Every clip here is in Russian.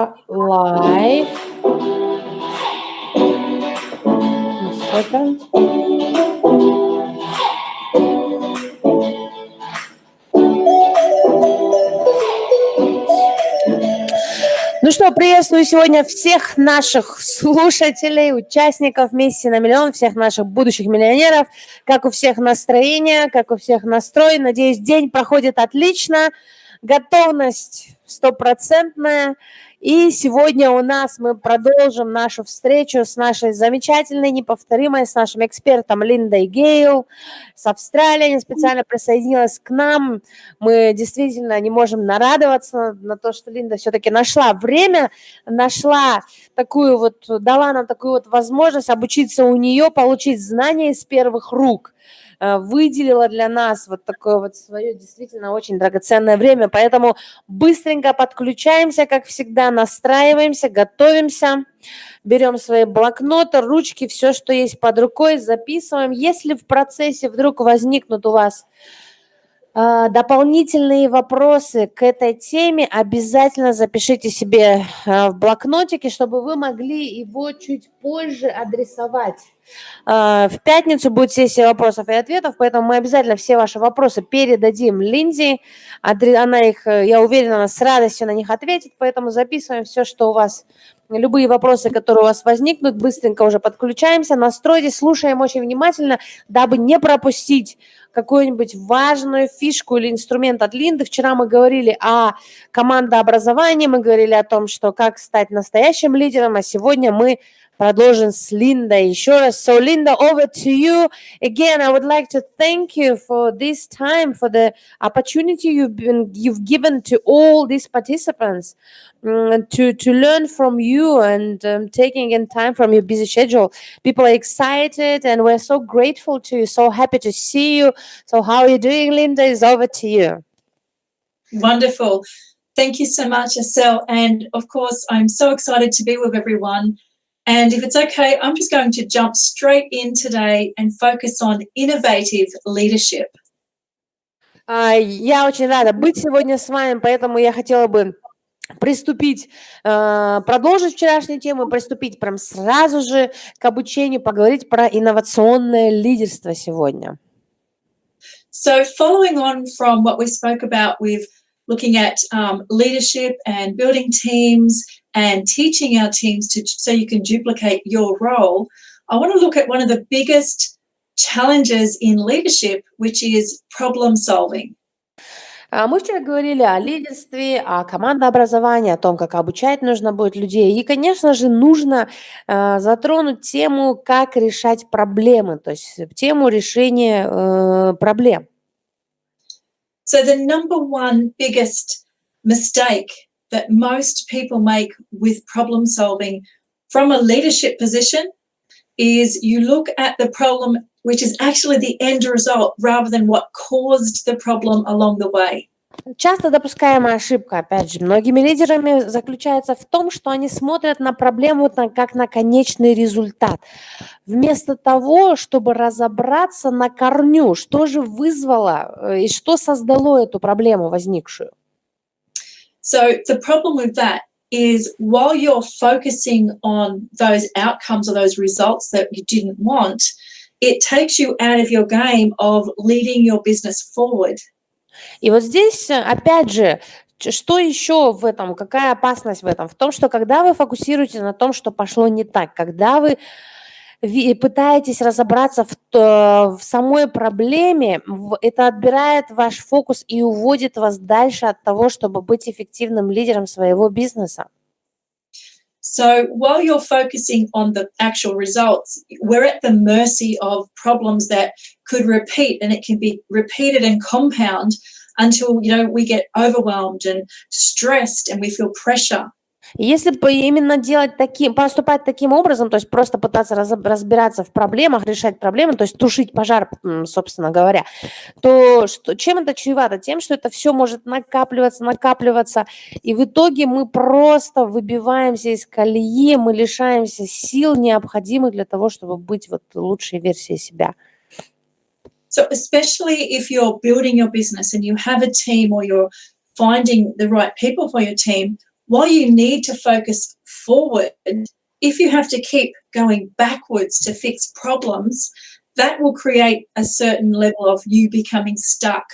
Live. A second. Ну что, приветствую сегодня всех наших слушателей, участников «Миссии на миллион», всех наших будущих миллионеров. Как у всех настроение, как у всех настрой. Надеюсь, день проходит отлично. Готовность стопроцентная. И сегодня мы продолжим нашу встречу с нашей замечательной, неповторимой, с нашим экспертом Линдой Гейл с Австралии. Она специально присоединилась к нам. Мы действительно не можем нарадоваться на то, что Линда все-таки нашла время, дала нам такую вот возможность обучиться у нее, получить знания из первых рук. Выделила для нас вот такое вот свое действительно очень драгоценное время, поэтому быстренько подключаемся, как всегда, настраиваемся, готовимся, берем свои блокноты, ручки, все, что есть под рукой, записываем. Если в процессе вдруг возникнут у вас дополнительные вопросы к этой теме, обязательно запишите себе в блокнотике, чтобы вы могли его чуть позже адресовать. В пятницу будет сессия вопросов и ответов, поэтому мы обязательно все ваши вопросы передадим Линде. Она их, я уверена, она с радостью на них ответит, поэтому записываем все, что у вас, любые вопросы, которые у вас возникнут, быстренько уже подключаемся, настройтесь, слушаем очень внимательно, дабы не пропустить какую-нибудь важную фишку или инструмент от Линды. Вчера мы говорили о командообразовании, мы говорили о том, что как стать настоящим лидером, а сегодня мы продолжим с Линдой еще раз. So, Linda, over to you. Again, I would like to thank you for this time, for the opportunity you've given to all these participants to learn from you and taking in time from your busy schedule. People are excited and we're so grateful to you, so happy to see you. So how are you doing, Linda? Is over to you. Wonderful. Thank you so much, Estelle. And of course, I'm so excited to be with everyone. And if it's okay, I'm just going to jump straight in today and focus on innovative leadership. Я очень рада быть сегодня с вами, поэтому я хотела бы продолжить вчерашнюю тему, приступить прям сразу же к обучению, поговорить про инновационное лидерство сегодня. So following on from what we spoke about with looking at leadership and building teams and teaching our teams so you can duplicate your role, I want to look at one of the biggest challenges in leadership, which is problem solving. Мы вчера говорили о лидерстве, о командообразовании, о том, как обучать нужно будет людей. И, конечно же, нужно затронуть тему, как решать проблемы, то есть тему решения проблем. So the number one biggest mistake that most people make with problem solving from a leadership position is you look at the problem, which is actually the end result, rather than what caused the problem along the way. Часто допускаемая ошибка, опять же, многими лидерами заключается в том, что они смотрят на проблему как на конечный результат, вместо того, чтобы разобраться на корню, что же вызвало и что создало эту проблему возникшую. So the problem with that is while you're focusing on those outcomes or those results that you didn't want, it takes you out of your game of leading your business forward. И вот здесь, опять же, что еще в этом, какая опасность в этом? В том, что когда вы фокусируете на том, что пошло не так, когда вы пытаетесь разобраться в самой проблеме, это отбирает ваш фокус и уводит вас дальше от того, чтобы быть эффективным лидером своего бизнеса. So while you're focusing on the actual results, we're at the mercy of problems that could repeat, and it can be repeated and compound until, we get overwhelmed and stressed and we feel pressure. Если именно поступать таким образом, то есть просто пытаться разбираться в проблемах, решать проблемы, то есть тушить пожар, собственно говоря, то чем это чревато? Тем, что это все может накапливаться, и в итоге мы просто выбиваемся из колеи, мы лишаемся сил, необходимых для того, чтобы быть лучшей версией себя. So especially if you're building your business and you have a team or you're finding the right people for your team, while you need to focus forward, if you have to keep going backwards to fix problems, that will create a certain level of you becoming stuck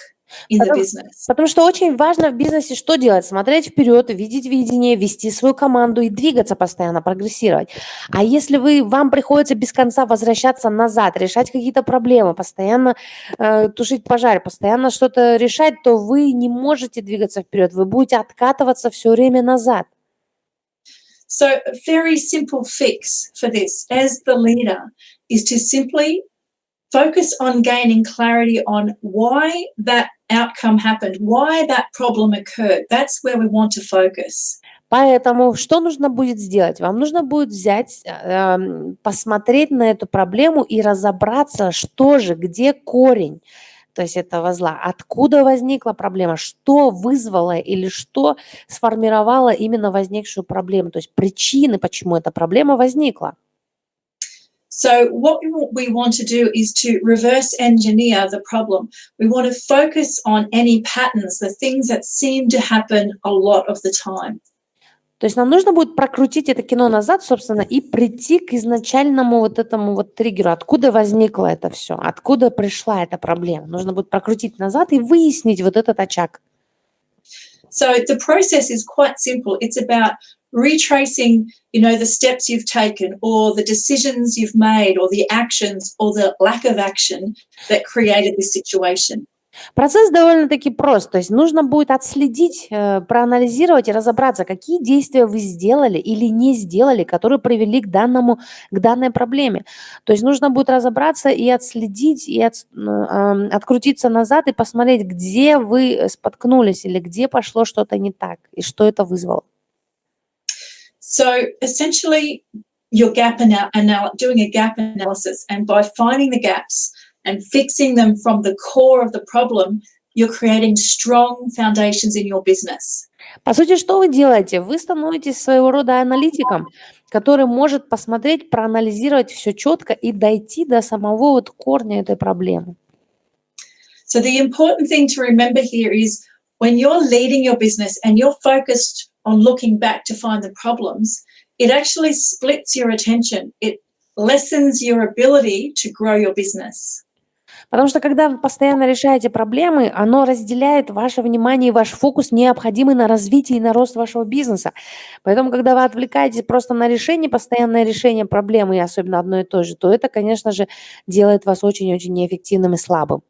in the Потому, business. потому что очень важно в бизнесе что делать? Смотреть вперед, видеть видение, вести свою команду и двигаться постоянно, прогрессировать. А если вам приходится без конца возвращаться назад, решать какие-то проблемы, постоянно тушить пожар, постоянно что-то решать, то вы не можете двигаться вперед, вы будете откатываться все время назад. So a very simple fix for this as the leader is to simply focus on gaining clarity on why that outcome happened, why that problem occurred. That's where we want to focus. Поэтому что нужно будет сделать? Вам нужно будет взять, посмотреть на эту проблему и разобраться, что же, где корень, то есть этого зла, откуда возникла проблема, что вызвало или что сформировало именно возникшую проблему, то есть причины, почему эта проблема возникла. So what we want to do is to reverse engineer the problem. We want to focus on any patterns, the things that seem to happen a lot of the time. То есть нам нужно будет прокрутить это кино назад, собственно, и прийти к изначальному вот этому вот триггеру, откуда возникло это все, откуда пришла эта проблема. Нужно будет прокрутить назад и выяснить вот этот очаг. So the process is quite simple. It's about retracing, the steps you've taken or the decisions you've made or the actions or the lack of action that created this situation. Процесс довольно-таки прост. То есть нужно будет отследить, проанализировать и разобраться, какие действия вы сделали или не сделали, которые привели к данной проблеме. То есть нужно будет разобраться и отследить, и открутиться назад и посмотреть, где вы споткнулись или где пошло что-то не так, и что это вызвало. So essentially, your doing a gap analysis, and by finding the gaps and fixing them from the core of the problem, you're creating strong foundations in your business. По сути, что вы делаете? Вы становитесь своего рода аналитиком, который может посмотреть, проанализировать все четко и дойти до самого вот корня этой проблемы. So the important thing to remember here is when you're leading your business and you're focused on looking back to find the problems, it actually splits your attention. It lessens your ability to grow your business. Потому что когда вы постоянно решаете проблемы, оно разделяет ваше внимание и ваш фокус, необходимый на развитие и на рост вашего бизнеса. Поэтому, когда вы отвлекаетесь просто на решение, постоянное решение проблемы, и особенно одно и то же, то это, конечно же, делает вас очень-очень неэффективным и слабым.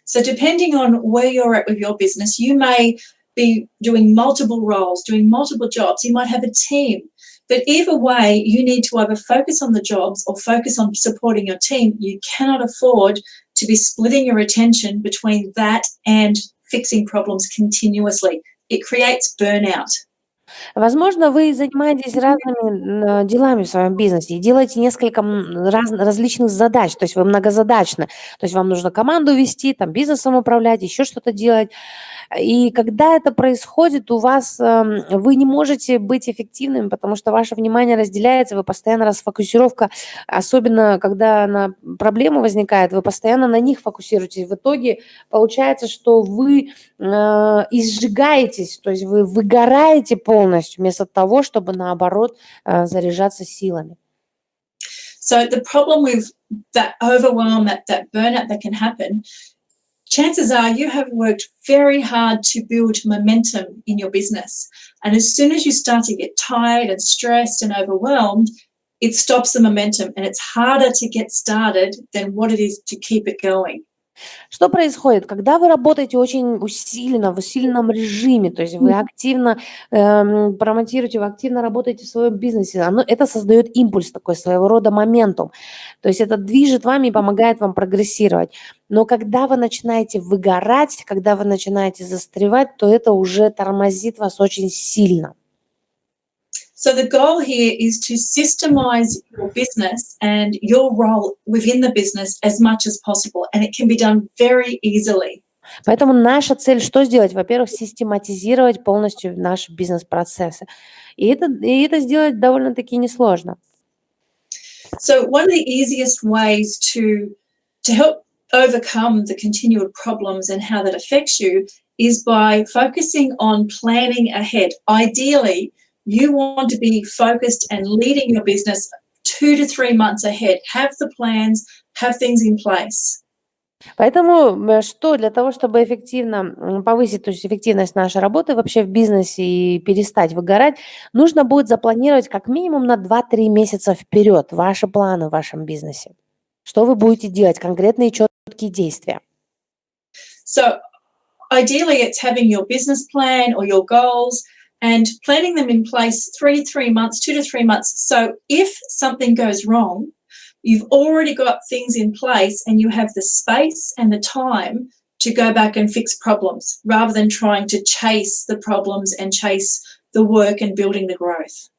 So depending on where you're at with your business, you may be doing multiple roles, doing multiple jobs. You might have a team. But either way, you need to either focus on the jobs or focus on supporting your team. You cannot afford to be splitting your attention between that and fixing problems continuously. It creates burnout. Возможно, вы занимаетесь разными делами в своем бизнесе и делаете несколько различных задач, то есть вы многозадачны. То есть вам нужно команду вести, там, бизнесом управлять, еще что-то делать. И когда это происходит, у вас вы не можете быть эффективными, потому что ваше внимание разделяется, вы постоянно расфокусировка, особенно когда проблема возникает, вы постоянно на них фокусируетесь. В итоге получается, что вы изжигаетесь, то есть вы выгораете полностью, вместо того, чтобы наоборот заряжаться силами. So the problem with that overwhelm, that burnout that can happen, chances are you have worked very hard to build momentum in your business. And as soon as you start to get tired and stressed and overwhelmed, it stops the momentum and it's harder to get started than what it is to keep it going. Что происходит? Когда вы работаете очень усиленно, в усиленном режиме, то есть вы активно промотируете, вы активно работаете в своем бизнесе, это создает импульс такой, своего рода моментум. То есть это движет вами и помогает вам прогрессировать. Но когда вы начинаете выгорать, когда вы начинаете застревать, то это уже тормозит вас очень сильно. So the goal here is to systemize your business and your role within the business as much as possible, and it can be done very easily. Поэтому наша цель что сделать? Во-первых, систематизировать полностью наши бизнес-процессы. И это сделать довольно-таки несложно. So one of the easiest ways to help overcome the continual problems and how that affects you is by focusing on planning ahead. Ideally, you want to be focused and leading your business 2 to 3 months ahead. Have the plans, have things in place. Поэтому, что для того, чтобы эффективно повысить, то есть эффективность нашей работы вообще в бизнесе и перестать выгорать, нужно будет запланировать как минимум на 2-3 месяца вперед ваши планы в вашем бизнесе. Что вы будете делать, конкретные четкие действия. So ideally, it's having your business plan or your goals and planning them in place 3 months, 2 to 3 months. So if something goes wrong, you've already got things in place and you have the space and the time to go back and fix problems rather than trying to chase the problems and chase the work and building the growth.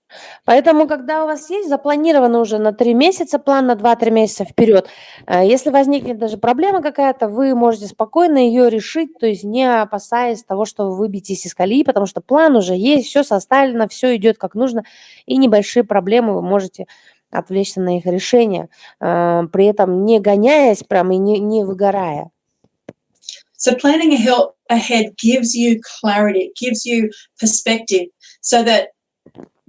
Поэтому, когда у вас есть запланировано уже на 3 месяца план, на 2-3 месяца вперед, если возникнет даже проблема какая-то, вы можете спокойно ее решить, то есть не опасаясь того, что вы выбьетесь из колеи, потому что план уже есть, все составлено, все идет как нужно, и небольшие проблемы вы можете отвлечься на их решение, при этом не гоняясь прям и не выгорая. So planning ahead gives you clarity, gives you perspective so that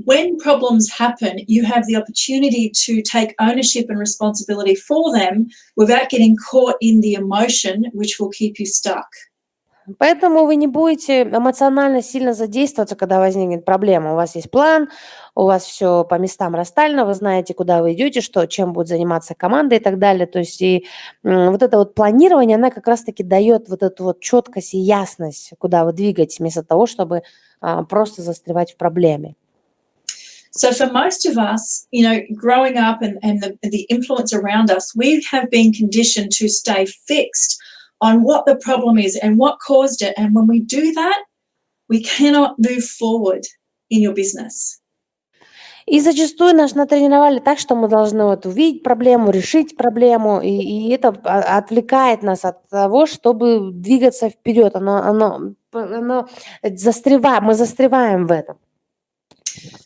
when problems happen, you have the opportunity to take ownership and responsibility for them without getting caught in the emotion, which will keep you stuck. Поэтому вы не будете эмоционально сильно задействоваться, когда возникнет проблема. У вас есть план, у вас все по местам расставлено, вы знаете, куда вы идете, чем будет заниматься команда и так далее. То есть и вот это вот планирование, она как раз-таки дает вот эту вот четкость и ясность, куда вы двигаетесь, вместо того, чтобы просто застревать в проблеме. So for most of us, growing up and the influence around us, we have been conditioned to stay fixed on what the problem is and what caused it. And when we do that, we cannot move forward in your business. И зачастую нас натренировали так, что мы должны вот увидеть проблему, решить проблему, и это отвлекает нас от того, чтобы двигаться вперед. Мы застреваем в этом.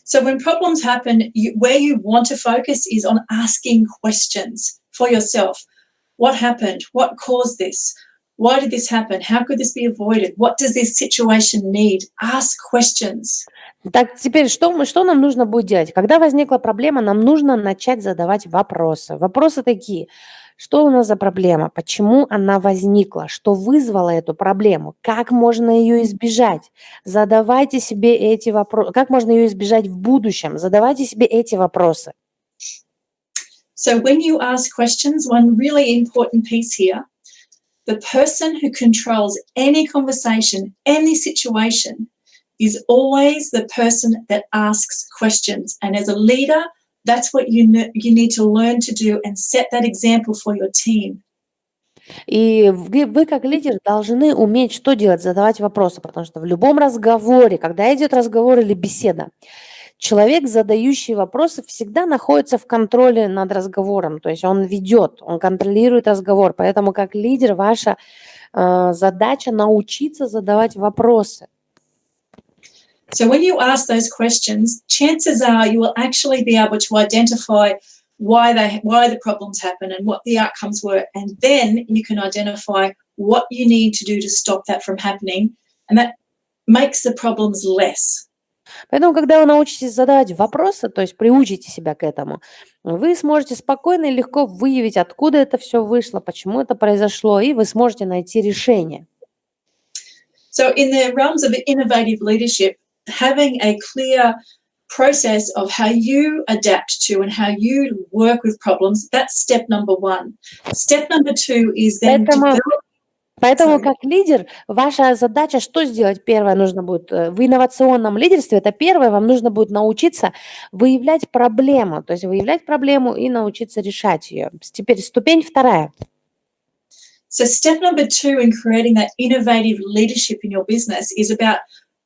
So when problems happen, where you want to focus is on asking questions for yourself. What happened? What caused this? Why did this happen? How could this be avoided? What does this situation need? Ask questions. Так, теперь что нам нужно будет делать? Когда возникла проблема, нам нужно начать задавать вопросы. Вопросы такие: что у нас за проблема? Почему она возникла? Что вызвало эту проблему? Как можно ее избежать? Задавайте себе эти вопросы. Как можно ее избежать в будущем? Задавайте себе эти вопросы. So when you ask questions, one really important piece here, the person who controls any conversation, any situation, is always the person that asks questions. And as a leader, that's what you need to learn to do and set that example for your team. И вы как лидер должны уметь что делать? Задавать вопросы, потому что в любом разговоре, когда идет разговор или беседа, человек, задающий вопросы, всегда находится в контроле над разговором, то есть он ведет, он контролирует разговор, поэтому как лидер ваша задача научиться задавать вопросы. So when you ask those questions, chances are you will actually be able to identify why the problems happen and what the outcomes were, and then you can identify what you need to do to stop that from happening, and that makes the problems less. Поэтому, когда вы научитесь задавать вопросы, то есть приучите себя к этому, вы сможете спокойно и легко выявить, откуда это все вышло, почему это произошло, и вы сможете найти решение. So in the realms of innovative leadership, having a clear process of how you adapt to and how you work with problems, that's step number one. Step number two is then Поэтому как лидер ваша задача что сделать? Первое нужно будет в инновационном лидерстве, это первое, вам нужно будет научиться выявлять проблему, то есть выявлять проблему и научиться решать ее. Теперь ступень вторая. So step number two in creating that innovative leadership in your business is about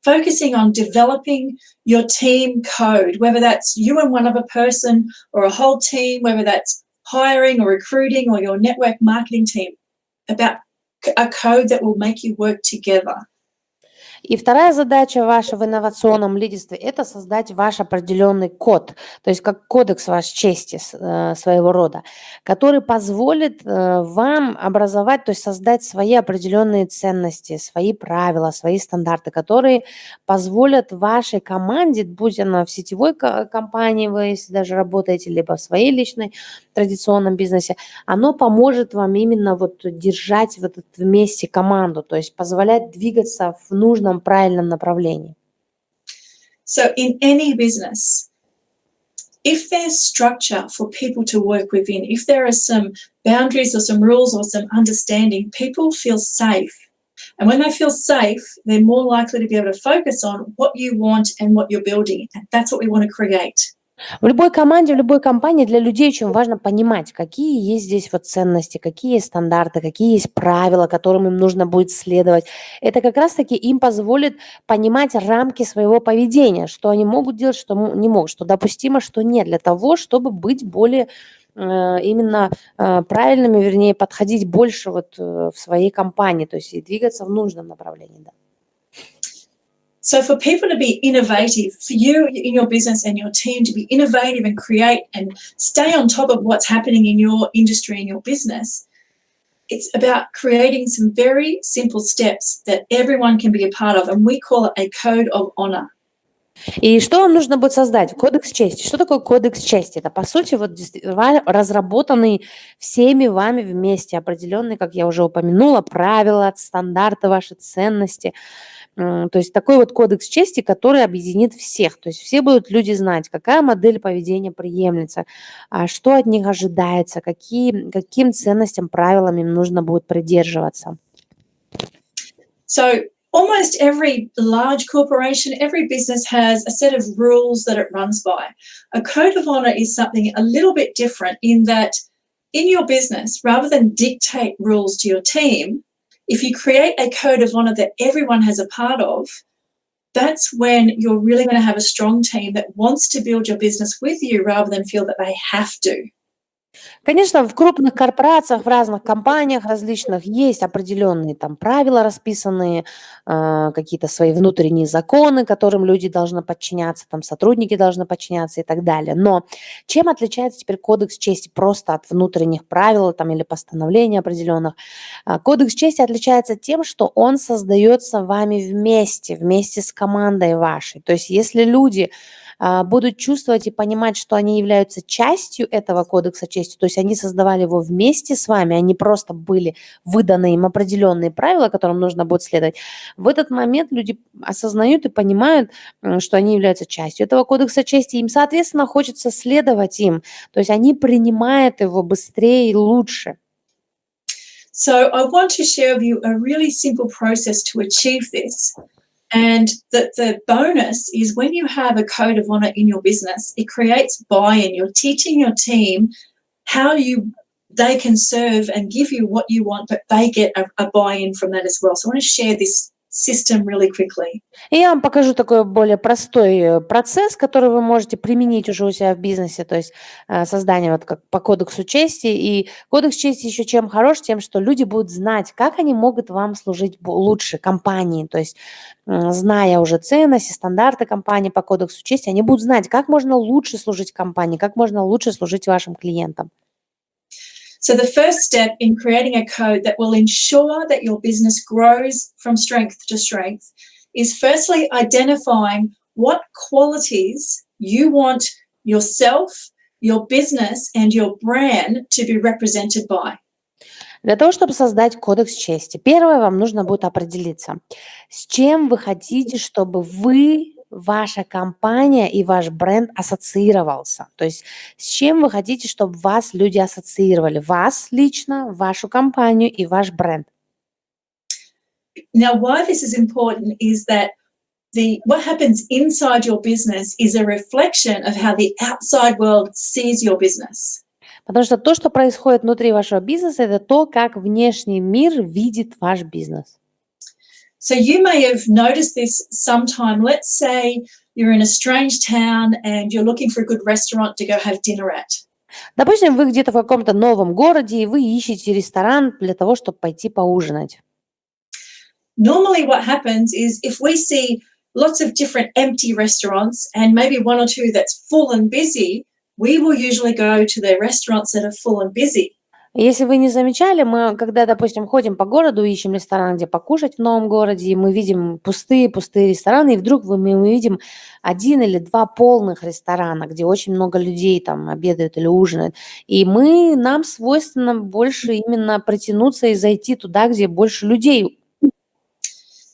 focusing on developing your team code, whether that's you and one other person or a whole team, whether that's hiring or recruiting or your network marketing team, about a code that will make you work together. И вторая задача ваша в инновационном лидерстве – это создать ваш определенный код, то есть как кодекс ваш чести своего рода, который позволит вам образовать, то есть создать свои определенные ценности, свои правила, свои стандарты, которые позволят вашей команде, будь она в сетевой компании, вы если даже работаете, либо в своей личной традиционном бизнесе, оно поможет вам именно вот держать вот вместе команду, то есть позволять двигаться в нужном, правильном направлении. So in any business, if there's structure for people to work within, if there are some boundaries or some rules or some understanding, people feel safe. And when they feel safe, they're more likely to be able to focus on what you want and what you're building. And that's what we want to create. В любой команде, в любой компании для людей очень важно понимать, какие есть здесь вот ценности, какие есть стандарты, какие есть правила, которым им нужно будет следовать. Это как раз-таки им позволит понимать рамки своего поведения, что они могут делать, что не могут, что допустимо, что нет, для того, чтобы быть более именно правильными, вернее, подходить больше вот в своей компании, то есть и двигаться в нужном направлении. Да. So for people to be innovative, for you in your business and your team to be innovative and create and stay on top of what's happening in your industry and your business, it's about creating some very simple steps that everyone can be a part of, and we call it a code of honor. И что вам нужно будет создать? Кодекс чести. Что такое кодекс чести? Это, по сути, вот разработанный всеми вами вместе определенные, как я уже упомянула, правила, стандарты, ваши ценности. То есть такой вот кодекс чести, который объединит всех. То есть все будут люди знать, какая модель поведения приемлется, что от них ожидается, каким ценностям, правилам им нужно будет придерживаться. So almost every large corporation, every business has a set of rules that it runs by. A code of honor is something a little bit different in that in your business, rather than dictate rules to your team, if you create a code of honor that everyone has a part of, that's when you're really going to have a strong team that wants to build your business with you rather than feel that they have to. Конечно, в крупных корпорациях, в разных компаниях различных есть определенные там правила расписанные, какие-то свои внутренние законы, которым люди должны подчиняться, там сотрудники должны подчиняться и так далее. Но чем отличается теперь кодекс чести просто от внутренних правил там, или постановлений определенных? Кодекс чести отличается тем, что он создается вами вместе с командой вашей. То есть если люди будут чувствовать и понимать, что они являются частью этого кодекса чести, то есть они создавали его вместе с вами, они просто были выданы им определенные правила, которым нужно будет следовать. В этот момент люди осознают и понимают, что они являются частью этого кодекса чести, им, соответственно, хочется следовать им, то есть они принимают его быстрее и лучше. So I want to share with you a really simple process to achieve this. And the bonus is when you have a code of honor in your business, it creates buy-in. You're teaching your team how they can serve and give you what you want, but they get a buy-in from that as well. So I want to share this system really quickly. И я вам покажу такой более простой процесс, который вы можете применить уже у себя в бизнесе, то есть создание вот как по кодексу чести. И кодекс чести еще чем хорош, тем, что люди будут знать, как они могут вам служить лучше компании, то есть зная уже ценности, стандарты компании по кодексу чести, они будут знать, как можно лучше служить компании, как можно лучше служить вашим клиентам. So the first step in creating a code that will ensure that your business grows from strength to strength is firstly identifying what qualities you want yourself, your business, and your brand to be represented by. Для того, чтобы создать кодекс чести, первое, вам нужно будет определиться, с чем вы хотите, чтобы ваша компания и ваш бренд ассоциировался. То есть с чем вы хотите, чтобы вас люди ассоциировали. Вас лично, вашу компанию и ваш бренд. Now, why this is important is that what happens inside your business is a reflection of how the outside world sees your business. Потому что то, что происходит внутри вашего бизнеса, это то, как внешний мир видит ваш бизнес. So you may have noticed this sometime. Let's say you're in a strange town and you're looking for a good restaurant to go have dinner at. Допустим, вы где-то в каком-то новом городе, и вы ищете ресторан для того, чтобы пойти поужинать. Normally what happens is if we see lots of different empty restaurants and maybe one or two that's full and busy, we will usually go to the restaurants that are full and busy. Если вы не замечали, мы, когда, допустим, ходим по городу, ищем ресторан, где покушать в новом городе, и мы видим пустые рестораны, и вдруг мы видим 1 или 2 полных ресторана, где очень много людей там обедают или ужинают. И нам свойственно больше именно притянуться и зайти туда, где больше людей.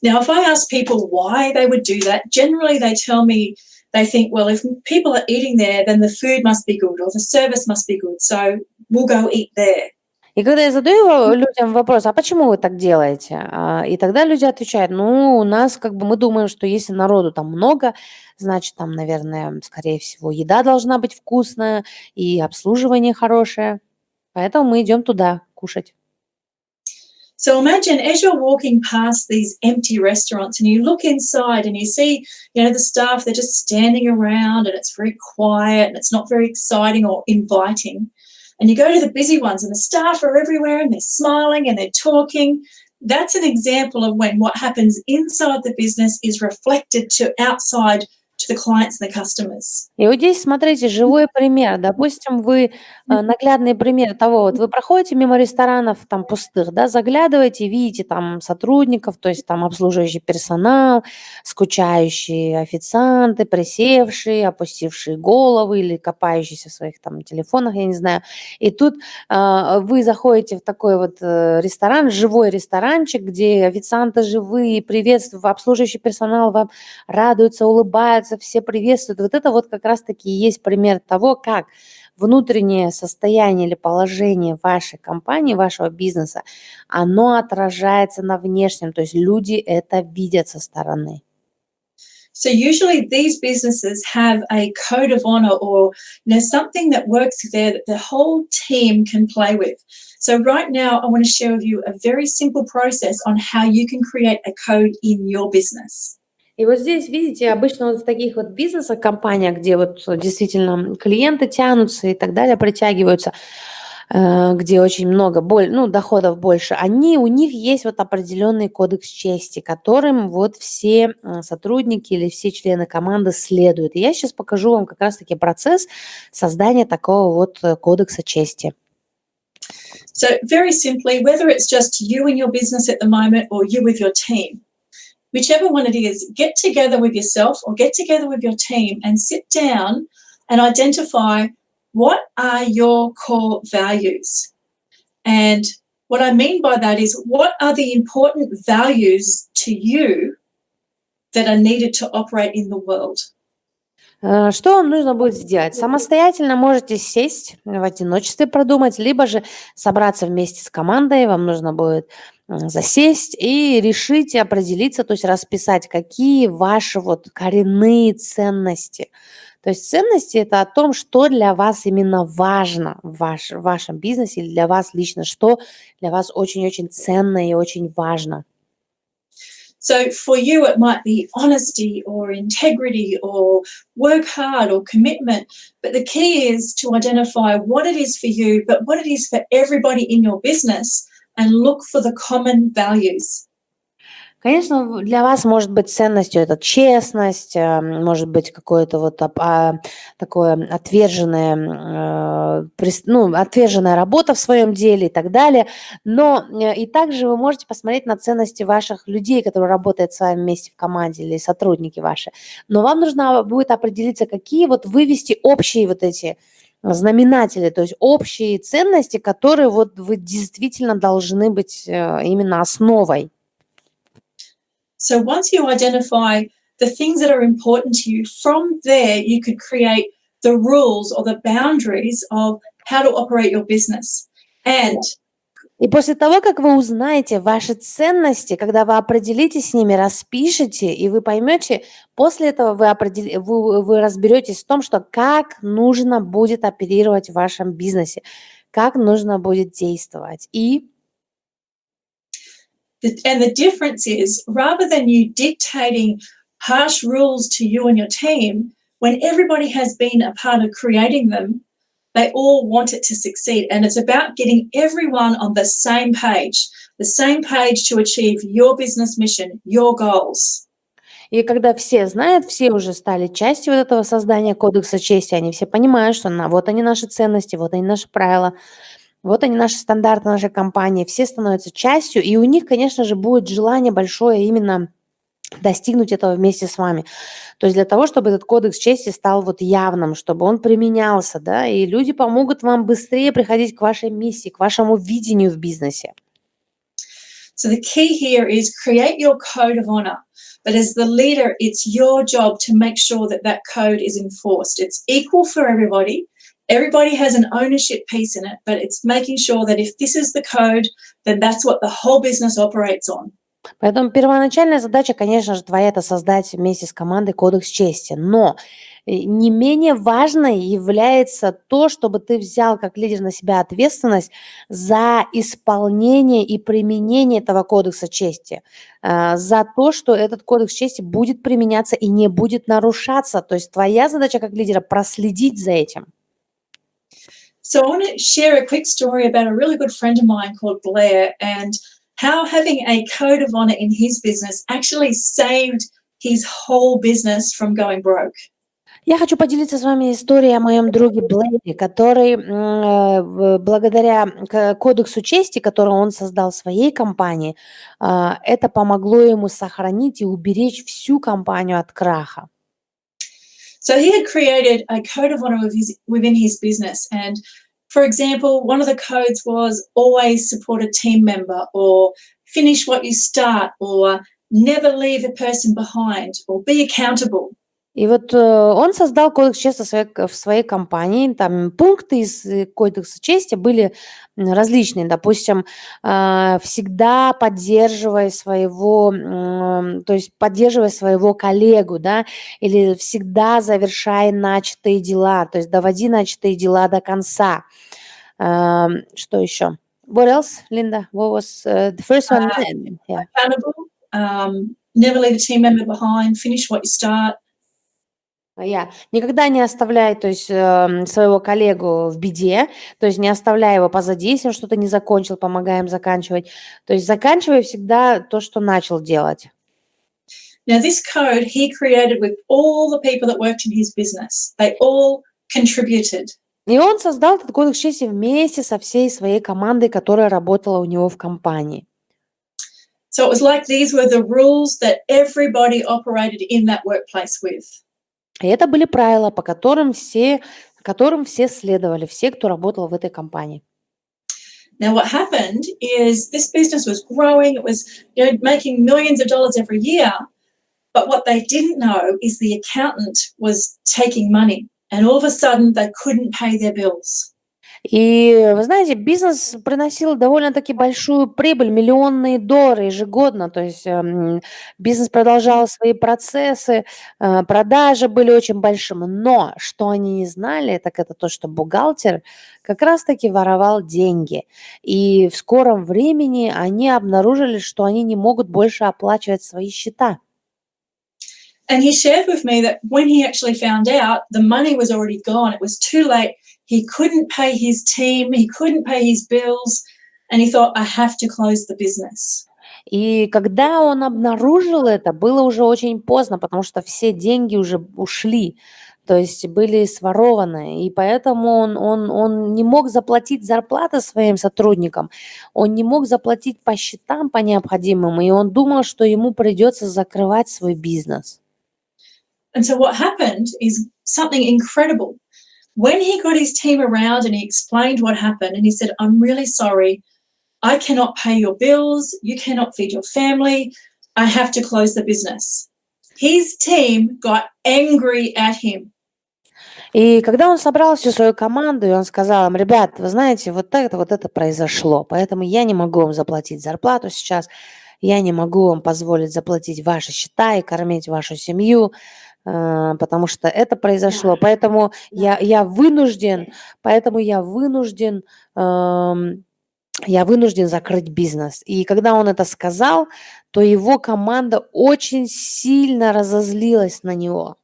Now, if I ask people why they would do that, generally they tell me they think, well, if people are eating there, then the food must be good or the service must be good, so we'll go eat there. И когда я задаю людям вопрос, а почему вы так делаете? И тогда люди отвечают, ну, у нас мы думаем, что если народу там много, значит, там, наверное, скорее всего, еда должна быть вкусная и обслуживание хорошее. Поэтому мы идем туда кушать. So imagine as you're walking past these empty restaurants and you look inside and you see, the staff, they're just standing around and it's very quiet and it's not very exciting or inviting. And you go to the busy ones and the staff are everywhere and they're smiling and they're talking. That's an example of when what happens inside the business is reflected to outside to the clients and the customers. И вот здесь, смотрите, живой пример. Допустим, наглядный пример того, вот вы проходите мимо ресторанов там пустых, да, заглядываете, видите там сотрудников, то есть там обслуживающий персонал, скучающие официанты, присевшие, опустившие головы или копающиеся в своих там телефонах, я не знаю. И тут вы заходите в такой вот ресторан, живой ресторанчик, где официанты живые, приветствуют, обслуживающий персонал вам радуется, улыбается, все приветствуют. Вот это вот как раз-таки и есть пример того, как внутреннее состояние или положение вашей компании, вашего бизнеса, оно отражается на внешнем, то есть люди это видят со стороны. So usually these businesses have a code of honor or something that works there that the whole team can play with. So right now I want to share with you a very simple process on how you can create a code in your business. И вот здесь, видите, обычно вот в таких вот бизнесах, компаниях, где вот действительно клиенты тянутся и так далее, притягиваются, где очень много доходов больше, у них есть вот определенный кодекс чести, которым вот все сотрудники или все члены команды следуют. И я сейчас покажу вам как раз-таки процесс создания такого вот кодекса чести. So very simply, whether it's just you in your business at the moment or you with your team, whichever one it is, get together with yourself or get together with your team and sit down and identify what are your core values. And what I mean by that is what are the important values to you that are needed to operate in the world. Что вам нужно будет сделать? Самостоятельно можете сесть, в одиночестве продумать, либо же собраться вместе с командой. Вам нужно будет засесть и решить, определиться, то есть расписать, какие ваши вот коренные ценности. То есть ценности – это о том, что для вас именно важно в вашем бизнесе или для вас лично, что для вас очень-очень ценно и очень важно. So for you, it might be honesty or integrity or work hard or commitment. But the key is to identify what it is for you, but what it is for everybody in your business and look for the common values. Конечно, для вас может быть ценностью это честность, может быть какое-то вот такое отверженная работа в своем деле и так далее. Но и также вы можете посмотреть на ценности ваших людей, которые работают с вами вместе в команде или сотрудники ваши. Но вам нужно будет определиться, какие вот вывести общие вот эти знаменатели, то есть общие ценности, которые вот вы действительно должны быть именно основой. So once you identify the things that are important to you, from there you could create the rules or the boundaries of how to operate your business. И после того, как вы узнаете ваши ценности, когда вы определитесь с ними, распишите, и вы поймете, после этого вы разберетесь в том, что как нужно будет оперировать в вашем бизнесе, как нужно будет действовать. And the difference is, rather than you dictating harsh rules to you and your team, when everybody has been a part of creating them, they all want it to succeed. And it's about getting everyone on the same page, the same page to achieve your business mission, your goals. И когда все знают, все уже стали частью вот этого создания кодекса чести, они все понимают, что вот они наши ценности, вот они наши правила, вот они наши стандарты нашей компании, все становятся частью, и у них, конечно же, будет желание большое именно достигнуть этого вместе с вами. То есть для того, чтобы этот кодекс чести стал вот явным, чтобы он применялся, да, и люди помогут вам быстрее приходить к вашей миссии, к вашему видению в бизнесе. So the key here is create your code of honor. But as the leader, it's your job to make sure that that code is enforced. It's equal for everybody. Everybody has an ownership piece in it, but it's making sure that if this is the code, then that's what the whole business operates on. Поэтому первоначальная задача, конечно же, твоя – это создать вместе с командой кодекс чести. Но не менее важной является то, чтобы ты взял как лидер на себя ответственность за исполнение и применение этого кодекса чести, за то, что этот кодекс чести будет применяться и не будет нарушаться. То есть твоя задача как лидера – проследить за этим. So I want to share a quick story about a really good friend of mine called Blair and how having a code of honor in his business actually saved his whole business from going broke. Я хочу поделиться с вами историей о моем друге Блэри, который благодаря кодексу чести, который он создал в своей компании, это помогло ему сохранить и уберечь всю компанию от краха. So he had created a code of honor within his business. And for example, one of the codes was always support a team member, or finish what you start, or never leave a person behind, or be accountable. И вот он создал кодекс чести в своей компании. Там пункты из кодекса чести были различные. Допустим, всегда поддерживай своего, то есть поддерживай своего коллегу, да, или всегда завершай начатые дела, то есть доводи начатые дела до конца. Что еще? What else, Linda? What was the first one? Yeah. Accountable, never leave a team member behind, finish what you start. Никогда не оставляй, то есть, своего коллегу в беде, то есть не оставляй его позади, если он что-то не закончил, помогаем заканчивать. То есть заканчивай всегда то, что начал делать. Now, this code he created with all the people that worked in his business. They all contributed. И он создал этот кодекс чести вместе со всей своей командой, которая работала у него в компании. So it was like these were the rules that everybody operated in that workplace with. И это были правила, по которым все следовали, все, кто работал в этой компании. Now, what happened is this business was growing. It was, making millions of dollars every year. But what they didn't know is the accountant was taking money, and all of a sudden they couldn't pay their bills. И вы знаете, бизнес приносил довольно-таки большую прибыль, миллионные доллары ежегодно. То есть бизнес продолжал свои процессы, продажи были очень большими. Но что они не знали, так это то, что бухгалтер как раз-таки воровал деньги. И в скором времени они обнаружили, что они не могут больше оплачивать свои счета. And he shared with me that when he actually found out, the money was already gone. It was too late. He couldn't pay his team. He couldn't pay his bills. And he thought, I have to close the business. И когда он обнаружил это, было уже очень поздно, потому что все деньги уже ушли, то есть были сворованы. И поэтому он не мог заплатить зарплаты своим сотрудникам, он не мог заплатить по счетам по необходимым, и он думал, что ему придется закрывать свой бизнес. And so what happened is something incredible. When he got his team around and he explained what happened, and he said, I'm really sorry. I cannot pay your bills. You cannot feed your family. I have to close the business. His team got angry at him. И когда он собрал всю свою команду, и он сказал им: ребят, вы знаете, вот это произошло, поэтому я не могу вам заплатить зарплату сейчас, я не могу вам позволить заплатить ваши счета и кормить вашу семью, потому что это произошло. Поэтому я вынужден закрыть бизнес. И когда он это сказал, то его команда очень сильно разозлилась на него.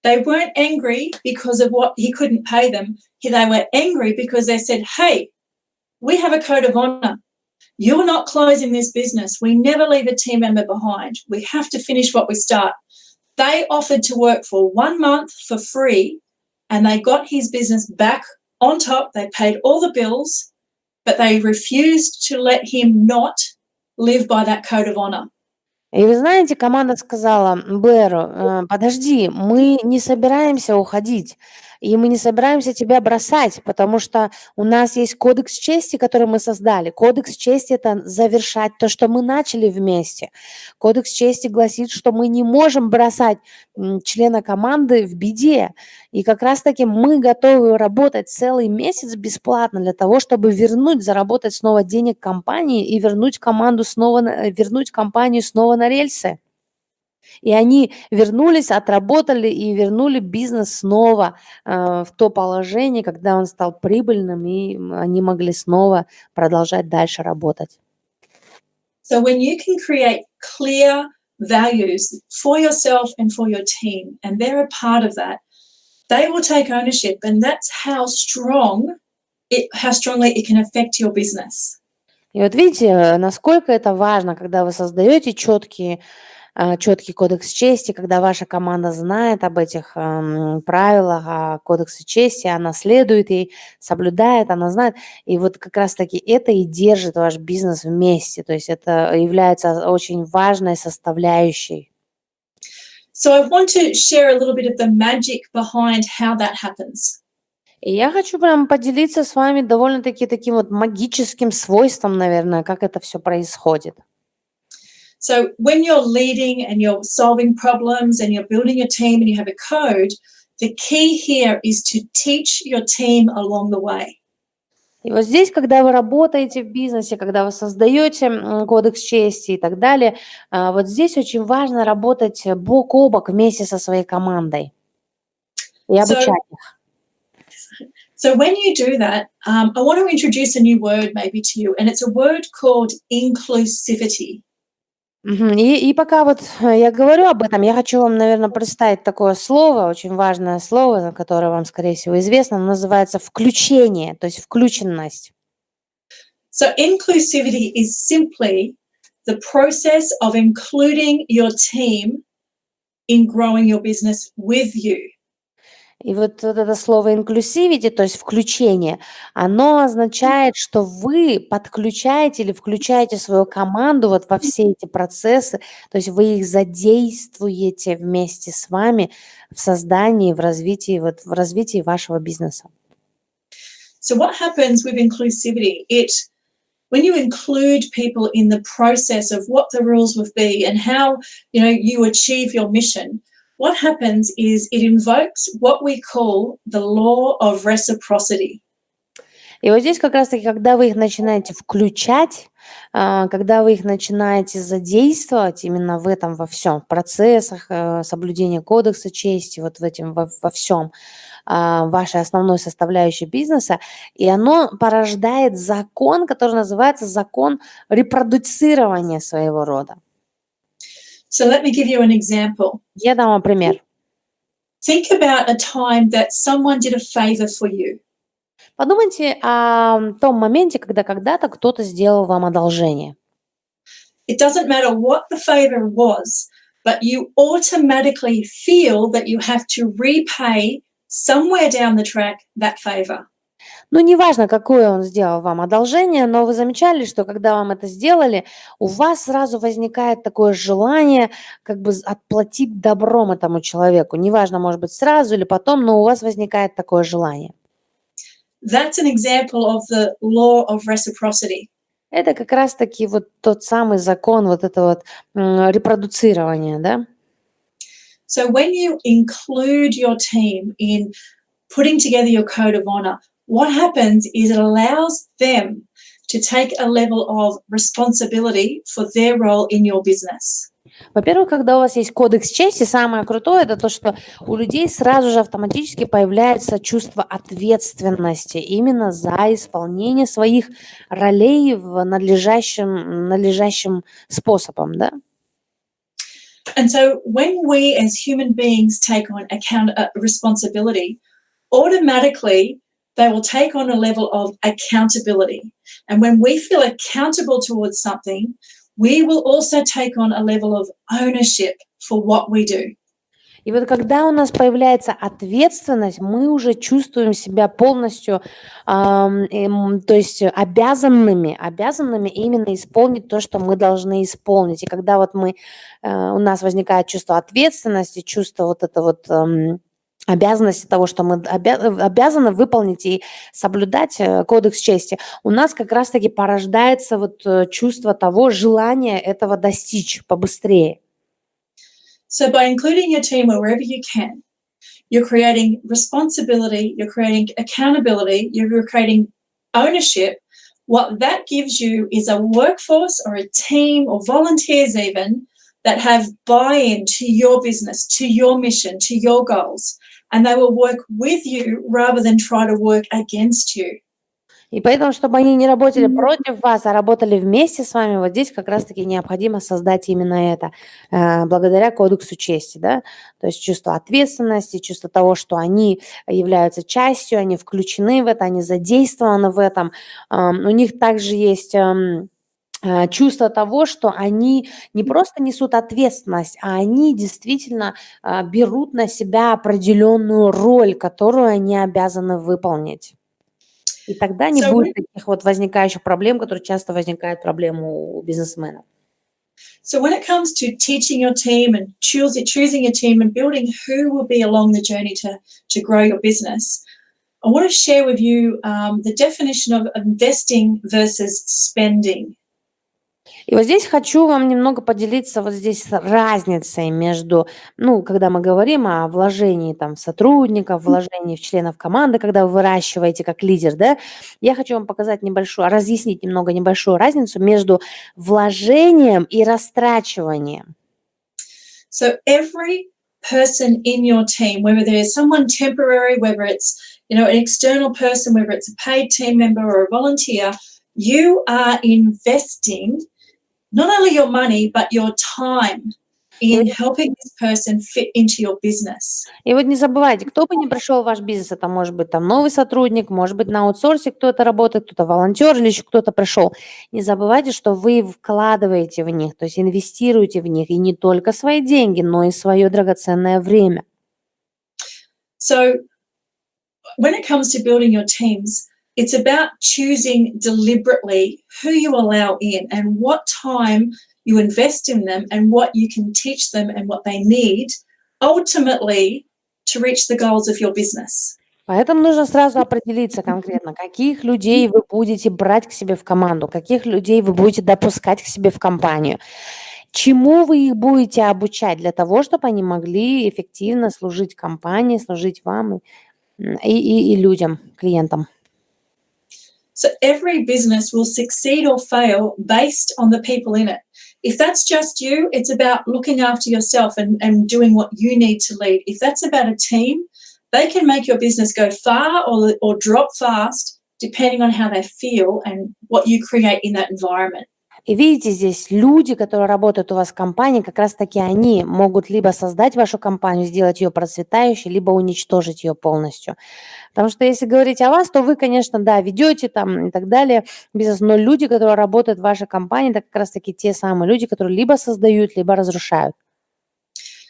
They weren't angry because of what he couldn't pay them. They were angry because they said, hey, we have a code of honor. you're not closing this business. We never leave a team member behind. We have to finish what we start. They offered to work for 1 month for free, and they got his business back on top. They paid all the bills, but they refused to let him not live by that code of honor. И вы знаете, команда сказала Блэру: подожди, мы не собираемся уходить, и мы не собираемся тебя бросать, потому что у нас есть кодекс чести, который мы создали. Кодекс чести – это завершать то, что мы начали вместе. Кодекс чести гласит, что мы не можем бросать члена команды в беде. И как раз-таки мы готовы работать целый месяц бесплатно для того, чтобы заработать снова денег компании и вернуть компанию снова на рельсы. И они вернулись, отработали и вернули бизнес снова в то положение, когда он стал прибыльным, и они могли снова продолжать дальше работать. So when you can create clear values for yourself and for your team, and they're a part of that, they will take ownership, and that's how strongly it can affect your business. И вот видите, насколько это важно, когда вы создаете четкий кодекс чести, когда ваша команда знает об этих правилах, о кодексе чести, она следует ей, соблюдает, она знает. И вот как раз-таки это и держит ваш бизнес вместе. То есть это является очень важной составляющей. So I want to share a little bit of the magic behind how that happens. И я хочу прям поделиться с вами довольно-таки таким вот магическим свойством, наверное, как это все происходит. So when you're leading and you're solving problems and you're building a team and you have a code, the key here is to teach your team along the way. И вот здесь, когда вы работаете в бизнесе, когда вы создаете кодекс чести и так далее, вот здесь очень важно работать бок о бок вместе со своей командой и обучать их. So when you do that, I want to introduce a new word maybe to you, and it's a word called inclusivity. И пока вот я говорю об этом, я хочу вам, наверное, представить такое слово, очень важное слово, которое вам, скорее всего, известно, оно называется включение, то есть включенность. So inclusivity is simply the process of including your team in growing your business with you. И вот это слово inclusivity, то есть включение, оно означает, что вы подключаете или включаете свою команду вот во все эти процессы, то есть вы их задействуете вместе с вами в создании, в развитии вашего бизнеса. So what happens with inclusivity? When you include people in the process of what the rules will be and how you achieve your mission, what happens is it invokes what we call the law of reciprocity. И вот здесь как раз-таки, когда вы их начинаете включать, когда вы их начинаете задействовать именно в этом во всем, в процессах соблюдения кодекса чести, вот в этом во всем, вашей основной составляющей бизнеса, и оно порождает закон, который называется закон репродуцирования своего рода. So let me give you an example. Я дам вам пример. Think about a time that someone did a favor for you. Подумайте о том моменте, когда когда-то кто-то сделал вам одолжение. It doesn't matter what the favor was, but you automatically feel that you have to repay somewhere down the track that favor. Ну, неважно, какое он сделал вам одолжение, но вы замечали, что когда вам это сделали, у вас сразу возникает такое желание как бы отплатить добром этому человеку. Неважно, может быть, сразу или потом, но у вас возникает такое желание. That's an example of the law of reciprocity. Это как раз-таки вот тот самый закон вот этого вот репродуцирования, да? So when you include your team in putting together your code of honor, what happens is it allows them to take a level of responsibility for their role in your business. Во-первых, когда у вас есть кодекс чести, самое крутое – это то, что у людей сразу же автоматически появляется чувство ответственности именно за исполнение своих ролей в надлежащим способом, да? And so when we as human beings take on responsibility, automatically they will take on a level of accountability. And when we feel accountable towards something, we will also take on a level of ownership for what we do. И вот когда у нас появляется ответственность, мы уже чувствуем себя полностью, то есть обязанными именно исполнить то, что мы должны исполнить. И когда вот у нас возникает чувство ответственности, чувство вот это вот обязанности того, что мы обязаны выполнить и соблюдать кодекс чести, у нас как раз-таки порождается вот чувство того, желания этого достичь побыстрее. So by including your team wherever you can, you're creating responsibility, you're creating accountability, you're creating ownership. What that gives you is a workforce or a team or volunteers even that have buy-in to your business, to your mission, to your goals. And they will work with you rather than try to work against you. И поэтому, чтобы они не работали против вас, а работали вместе с вами, вот здесь как раз-таки необходимо создать именно это, благодаря кодексу чести, да, то есть чувство ответственности, чувство того, что они являются частью, они включены в это, они задействованы в этом. У них также есть чувство того, что они не просто несут ответственность, а они действительно берут на себя определенную роль, которую они обязаны выполнить. И тогда не будет таких вот возникающих проблем, которые часто возникают проблемы у бизнесменов. So when it comes to teaching your team and choosing your team and building who will be along the journey to grow your business, I want to share with you the definition of investing versus spending. И вот здесь хочу вам немного поделиться вот здесь разницей между, когда мы говорим о вложении там в сотрудников, вложении в членов команды, когда вы выращиваете как лидер, да, я хочу вам разъяснить немного небольшую разницу между вложением и растрачиванием. So every person in your team, whether there's someone temporary, whether it's, an external person, whether it's a paid team member or a volunteer, you are investing not only your money, but your time in helping this person fit into your business. И вот не забывайте, кто бы ни пришел в ваш бизнес, это может быть там новый сотрудник, может быть на аутсорсе кто-то работает, кто-то волонтер или еще кто-то пришел. Не забывайте, что вы вкладываете в них, то есть инвестируете в них, и не только свои деньги, но и свое драгоценное время. So when it comes to building your teams, it's about choosing deliberately who you allow in and what time you invest in them and what you can teach them and what they need ultimately to reach the goals of your business. Поэтому нужно сразу определиться конкретно, каких людей вы будете брать к себе в команду, каких людей вы будете допускать к себе в компанию, чему вы их будете обучать для того, чтобы они могли эффективно служить компании, служить вам и людям, клиентам. So every business will succeed or fail based on the people in it. If that's just you, it's about looking after yourself and doing what you need to lead. If that's about a team, they can make your business go far or drop fast, depending on how they feel and what you create in that environment. И видите, здесь люди, которые работают у вас в компании, как раз-таки они могут либо создать вашу компанию, сделать ее процветающей, либо уничтожить ее полностью. Потому что если говорить о вас, то вы, конечно, да, ведете там и так далее бизнес, но люди, которые работают в вашей компании, это как раз-таки те самые люди, которые либо создают, либо разрушают.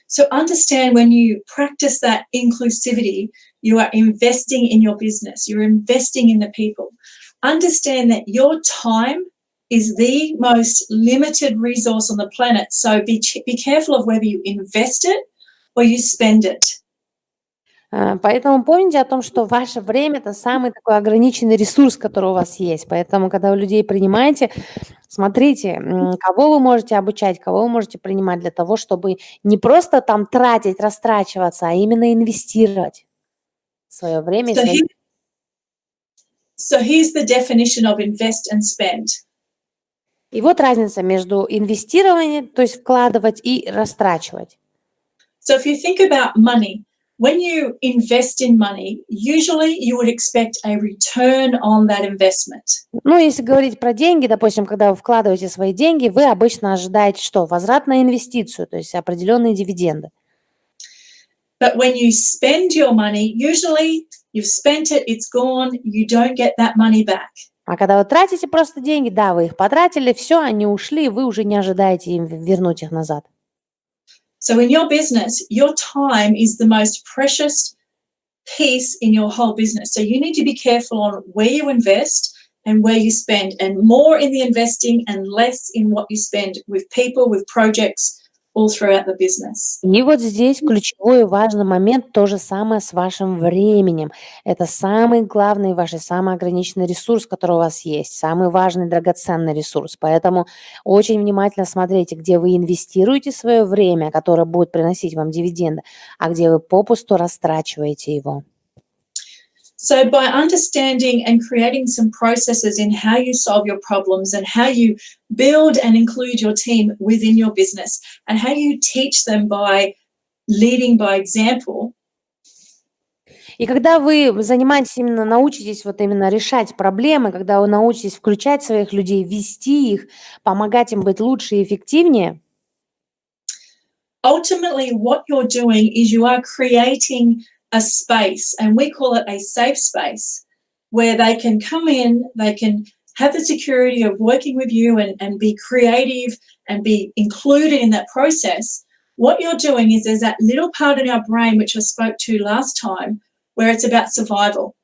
So understand when you practice that inclusivity, you are investing in your business, you're investing in the people. Understand that your time is the most limited resource on the planet. So be careful of whether you invest it or you spend it. Поэтому помните о том, что ваше время – это самый такой ограниченный ресурс, который у вас есть. Поэтому, когда вы людей принимаете, смотрите, кого вы можете обучать, кого вы можете принимать для того, чтобы не просто там тратить, растрачиваться, а именно инвестировать свое время. So here's the definition of invest and spend. И вот разница между инвестированием, то есть вкладывать, и растрачивать. So if you think about money, when you invest in money, usually you would expect a return on that investment. Если говорить про деньги, допустим, когда вы вкладываете свои деньги, вы обычно ожидаете что? Возврат на инвестицию, то есть определенные дивиденды. But when you spend your money, usually you've spent it, it's gone, you don't get that money back. А когда вы тратите просто деньги, да, вы их потратили, все, они ушли, и вы уже не ожидаете им вернуть их назад. So in your business, your time is the most precious piece in your whole business. So you need to be careful on where you invest and where you spend, and more in the investing and less in what you spend with people, with projects, all throughout the business. И вот здесь ключевой и важный момент то же самое с вашим временем. Это самый главный ваш и самый ограниченный ресурс, который у вас есть, самый важный драгоценный ресурс. Поэтому очень внимательно смотрите, где вы инвестируете свое время, которое будет приносить вам дивиденды, а где вы попусту растрачиваете его. So by understanding and creating some processes in how you solve your problems and how you build and include your team within your business and how you teach them by leading by example. И когда вы занимаетесь именно, научитесь вот именно решать проблемы, когда вы научитесь включать своих людей, вести их, помогать им быть лучше и эффективнее, Ultimately, what you're doing is you are creating a space, and we call it a safe space, where they can come in, they can have the security of working with you and be creative and be included in that process. What you're doing is there's that little part in our brain, which I spoke to last time, where it's about survival.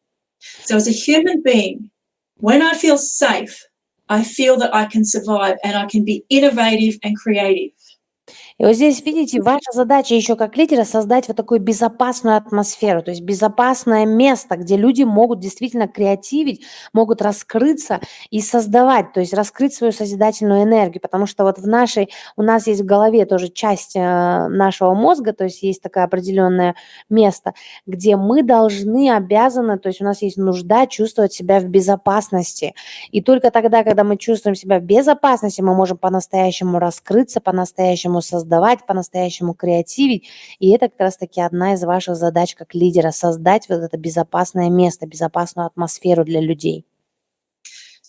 So as a human being, when I feel safe, I feel that I can survive and I can be innovative and creative. и вот здесь, видите, ваша задача еще как лидера создать вот такую безопасную атмосферу, то есть безопасное место, где люди могут действительно креативить, могут раскрыться и создавать, то есть раскрыть свою созидательную энергию, потому что вот у нас есть в голове тоже часть нашего мозга, то есть есть такое определенное место, где мы обязаны, то есть у нас есть нужда чувствовать себя в безопасности. И только тогда, когда мы чувствуем себя в безопасности, мы можем по-настоящему раскрыться, по-настоящему создавать, по-настоящему креативить. И это как раз-таки одна из ваших задач как лидера – создать вот это безопасное место, безопасную атмосферу для людей.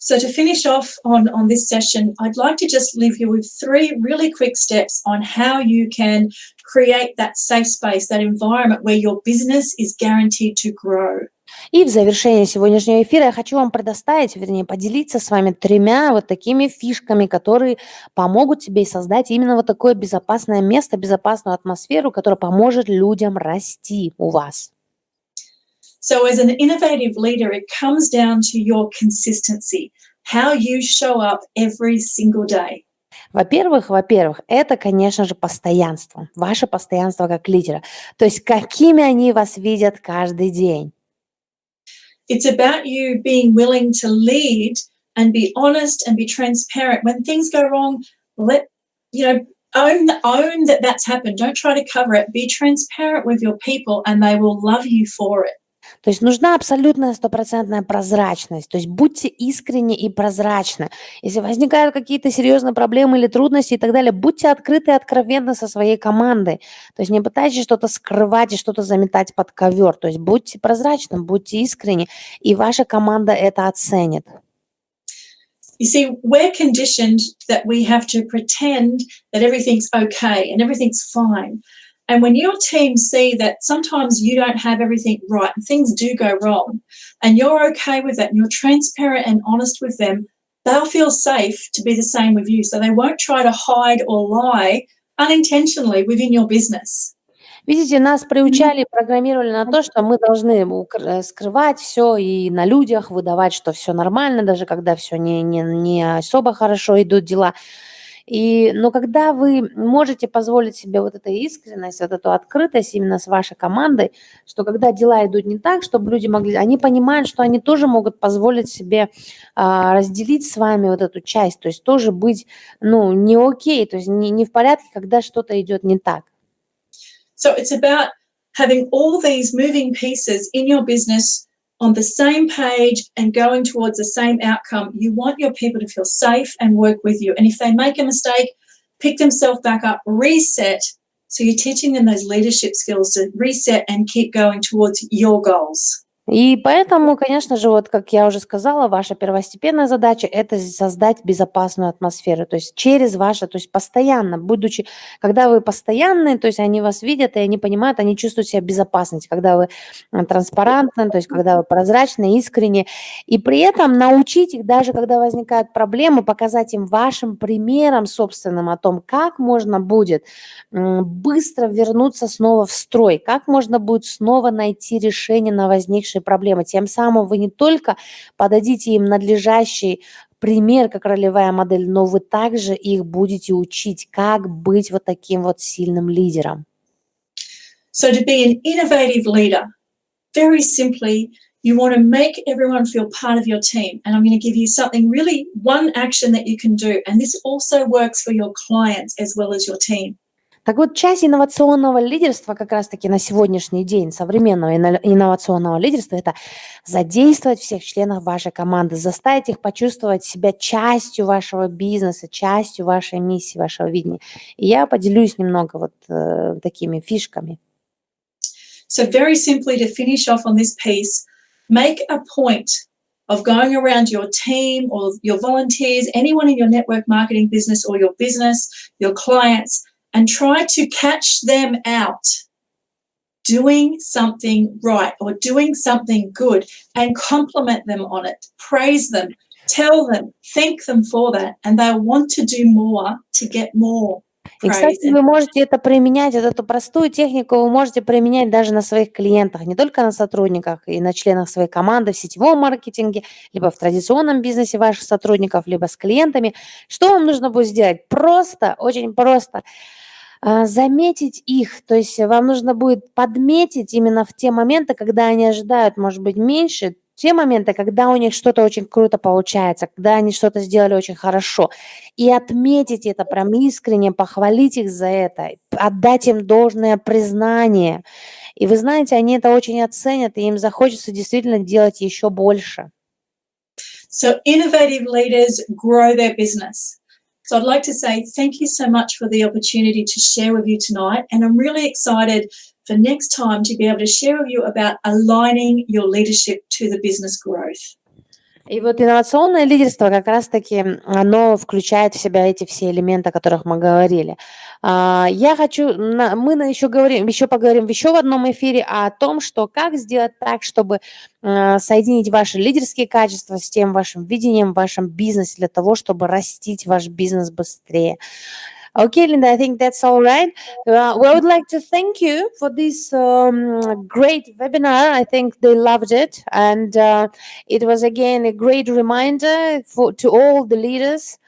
So to finish off on this session, I'd like to just leave you with 3 really quick steps on how you can create that safe space, that environment where your business is guaranteed to grow. И в завершение сегодняшнего эфира я хочу вам предоставить, вернее, поделиться с вами 3 вот такими фишками, которые помогут тебе создать именно вот такое безопасное место, безопасную атмосферу, которая поможет людям расти у вас. So as an innovative leader, it comes down to your consistency, how you show up every single day. Во-первых, это, конечно же, постоянство, ваше постоянство как лидера. То есть какими они вас видят каждый день. It's about you being willing to lead and be honest and be transparent. When things go wrong, own that that's happened. Don't try to cover it. Be transparent with your people and they will love you for it. То есть нужна абсолютная стопроцентная прозрачность. То есть будьте искренни и прозрачны. Если возникают какие-то серьезные проблемы или трудности и так далее, будьте открыты и откровенны со своей командой. То есть не пытайтесь что-то скрывать и что-то заметать под ковер. То есть будьте прозрачны, будьте искренни, и ваша команда это оценит. You see, we're conditioned that we have to pretend that everything's okay and everything's fine. And when your team see that sometimes you don't have everything right and things do go wrong, and you're okay with that and you're transparent and honest with them, they'll feel safe to be the same with you. So they won't try to hide or lie unintentionally within your business. Видите, нас приучали, программировали на то, что мы должны скрывать все и на людях выдавать, что все нормально, даже когда все не особо хорошо идут дела. Но когда вы можете позволить себе вот эту искренность, вот эту открытость именно с вашей командой, что когда дела идут не так, чтобы люди могли, они понимают, что они тоже могут позволить себе разделить с вами вот эту часть, то есть тоже быть, не окей, то есть не в порядке, когда что-то идет не так. So it's about having all these moving pieces in your business on the same page and going towards the same outcome. You want your people to feel safe and work with you. And if they make a mistake, pick themselves back up, reset. So you're teaching them those leadership skills to reset and keep going towards your goals. И поэтому, конечно же, вот как я уже сказала, ваша первостепенная задача – это создать безопасную атмосферу. То есть через ваше, то есть постоянно, будучи, когда вы постоянные, то есть они вас видят, и они понимают, они чувствуют себя в безопасности, когда вы транспарентны, то есть когда вы прозрачны, искренне. И при этом научить их, даже когда возникают проблемы, показать им вашим примером собственным о том, как можно будет быстро вернуться снова в строй, как можно будет снова найти решение на возникшие проблемы. Тем самым вы не только подадите им надлежащий пример, как ролевая модель, но вы также их будете учить, как быть вот таким вот сильным лидером. So to be an innovative leader, very simply, you want to make everyone feel part of your team. And I'm going to give you something really, one action that you can do. And this also works for your clients as well as your team. Так вот, часть инновационного лидерства как раз-таки на сегодняшний день, современного инновационного лидерства, это задействовать всех членов вашей команды, заставить их почувствовать себя частью вашего бизнеса, частью вашей миссии, вашего видения. И я поделюсь немного вот такими фишками. So very simply, to finish off on this piece, make a point of going around your team or your volunteers, anyone in your network marketing business or your business, your clients, and try to catch them out doing something right or doing something good and compliment them on it, praise them, tell them, thank them for that, and they'll want to do more to get more И, praise. кстати, вы можете это применять, вот эту простую технику вы можете применять даже на своих клиентах, не только на сотрудниках и на членах своей команды в сетевом маркетинге, либо в традиционном бизнесе ваших сотрудников, либо с клиентами. Что вам нужно будет сделать? Просто, очень просто. Заметить их, то есть вам нужно будет подметить именно в те моменты, когда они ожидают, может быть, меньше, те моменты, когда у них что-то очень круто получается, когда они что-то сделали очень хорошо, и отметить это прям искренне, похвалить их за это, отдать им должное признание. И вы знаете, они это очень оценят, и им захочется действительно делать еще больше. So innovative leaders grow their business. So I'd like to say thank you so much for the opportunity to share with you tonight. And I'm really excited for next time to be able to share with you about aligning your leadership to the business growth. И вот инновационное лидерство как раз-таки, оно включает в себя эти все элементы, о которых мы говорили. Я хочу, мы еще поговорим в одном эфире о том, что как сделать так, чтобы соединить ваши лидерские качества с тем вашим видением в вашем бизнесе для того, чтобы растить ваш бизнес быстрее. Okay, Linda, I think that's all right. I would like to thank you for this great webinar. I think they loved it. And it was, again, a great reminder to all the leaders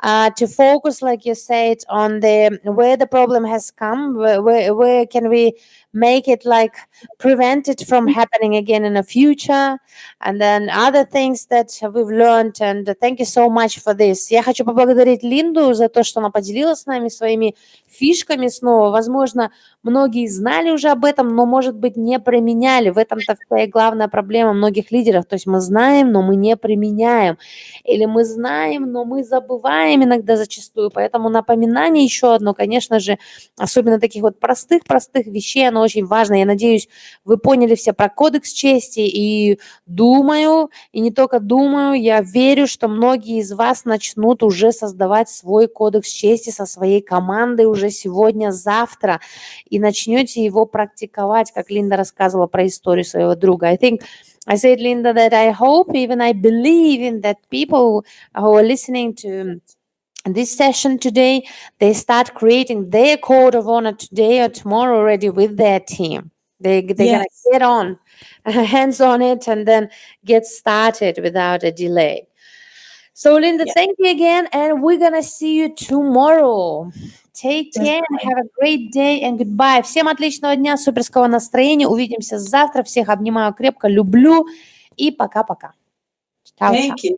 to focus, like you said, on where the problem has come, where can we make it like prevent it from happening again in the future, and then other things that we've learned. And thank you so much for this. Я хочу поблагодарить Линду за то, что она поделилась с нами своими фишками снова. Возможно, многие знали уже об этом, но, может быть, не применяли. В этом-то вся и главная проблема многих лидеров. То есть мы знаем, но мы не применяем. Или мы знаем, но мы забываем иногда зачастую. Поэтому напоминание еще одно, конечно же, особенно таких вот простых вещей, оно очень важно. Я надеюсь, вы поняли все про кодекс чести, и думаю, и не только думаю, я верю, что многие из вас начнут уже создавать свой кодекс чести со своей командой уже сегодня, завтра, и начнете его практиковать, как Линда рассказывала про историю своего друга. I said, Linda, that I hope, even I believe in that people who are listening to this session today, they start creating their code of honor today or tomorrow already with their team. They're going to get on, hands on it, and then get started without a delay. So, Linda, thank you again, and we're going to see you tomorrow. Take care and have a great day and goodbye. Всем отличного дня, суперского настроения. Увидимся завтра. Всех обнимаю крепко, люблю и пока-пока. Ciao, ciao. Thank you.